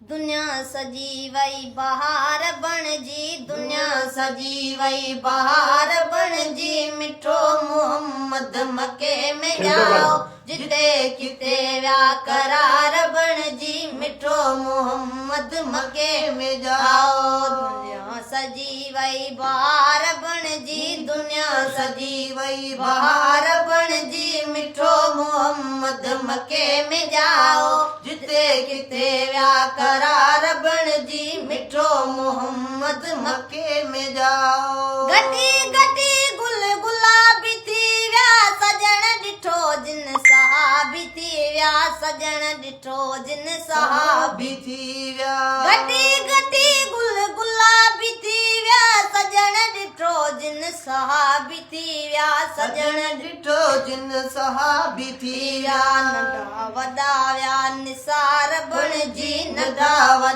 दुनिया सजी वई बहार बणजी, दुनिया सजी वई बहार बणजी, मिठो मोहम्मद मके में जाओ, जिते किते व्या करार बणजी, मिठो मोहम्मद मके में जाओ। दुनिया सजी वई बहार बणजी, दुनिया सजी वई बहार बणजी, मिठो मोहम्मद मके में जाओ, जिते किते व्या करार बणजी, मिठो मोहम्मद मके में जाओ। गटी गटी गुल गुलाबी थी व्या सजण डिठो जिन सहाबी थी व्या, सजण डिठो जिन सहाबी थी व्या। गटी गटी गुल गुलाबी थी व्या सजण डिठो जिन सहाबी थी व्या, सजण डिठो जिन सहाबी थी व्या। नंढा वॾा व्या निसार बणजी, नंढा वॾा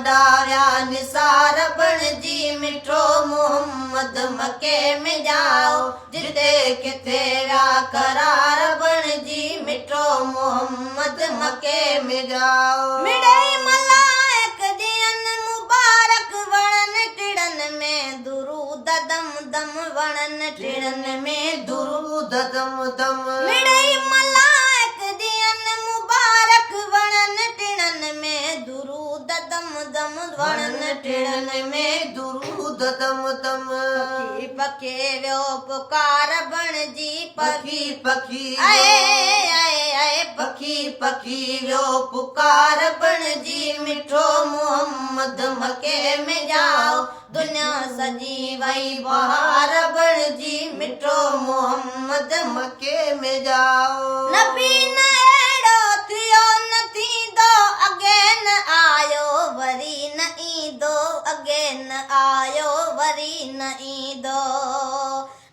व्या निसार बणजी, मिठो मोहम्मद मके में जाओ, जिते किथे व्या करार बणजी, मिठो मोहम्मद मके में जाओ। मिड़ई मलाइक ॾियन मुबारक वणन टिड़न में दुरूद दम दम, वणन टिड़न में दुरूद दम दम। मिड़ई मलाइक ॾियन मुबारक वणन टिड़न में दुरूद दम दम, वणन टिड़न में दुरूद दम दम। पखी पखे वियो पुकार बणजी, पखी पखी आए आए आए, पखी पखी वियो पुकार बणजी, मिठो मोहम्मद मके में जाओ, दुनिया सजी वई बहार बणजी, मिठो मोहम्मद मके में जाओ। नबी न अहिड़ो थियो न थींदो, अॻे न आयो वरी न ईंदो, अॻे न आयो वरी न ईंदो।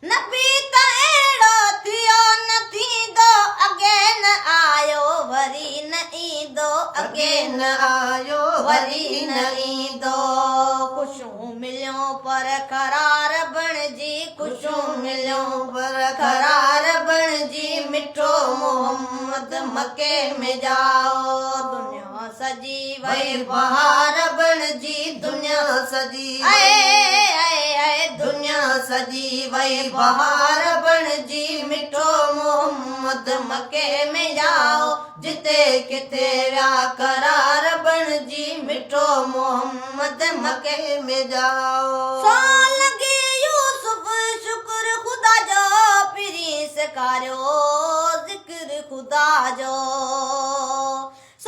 नबी त अहिड़ो थियो न थींदो, अॻे न आयो वरी न ईंदो, अॻे न आयो वरी न ईंदो। ख़ुशियूं मिलियो पर करार बणजी, ख़ुशियूं मिलियो पर करार बणजी, मिठो मोहम्मद मके में जाओ। दुनिया सजी वई बहार बणजी, दुनिया सजी आए आए आए, दुनिया सजी वई बहार बणजी, मिठो मोहम्मद मके में जाओ, जिते किथे व्या करार बणजी, मिठो मोहम्मद मके में जाओ। साल लॻी यूसुफ शुक्र खुदा जो, पिरी सेखारियो ज़िक्र खुदा जो।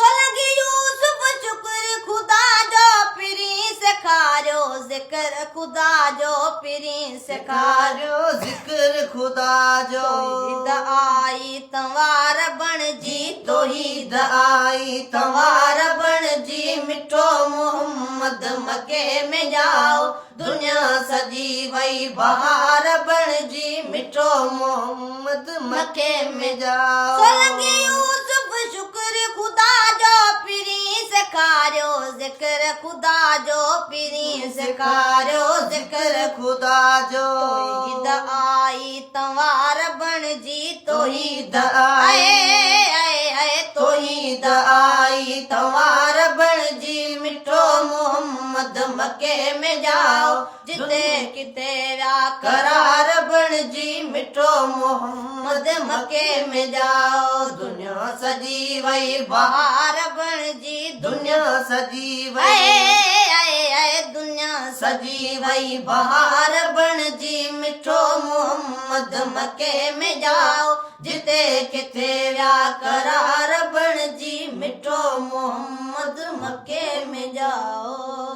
लॻी यूसुफ शुक्र खुदा जो, पिरी सेखारियो ज़िक्र खुदा जो, पिरी सेखारियो ज़िक्र खुदा जो। तौहीद आई तवार बणजी, तौहीद आई तवार बणजी, मिठो मोहम्मद मके में जाओ, दुनिया सजी वई बहार बणजी, मिठो मोहम्मद मके में जाओ। लॻी यूसुफ शुक्र खुदा जो, पिरी सेखारियो ज़िक्र खुदा जो, पिरी सेखारियो ज़िक्र खुदा जो। तौहीद आई तवार बणजी, तौहीद आए आए आए, तौहीद आई तवार बणजी, मिठो मोहम्मद मके में जाओ, जिते किते व्या करार बणजी, मिठो मोहम्मद मके में जाओ। दुनिया सजी वई बहार बणजी, दुनिया सजी वई आए आए, दुनिया सजी वई बहार बणजी, मिठो मोहम्मद मके में जाओ, जिते किथे व्या करार बणजी, मिठो मोहम्मद मके में जाओ।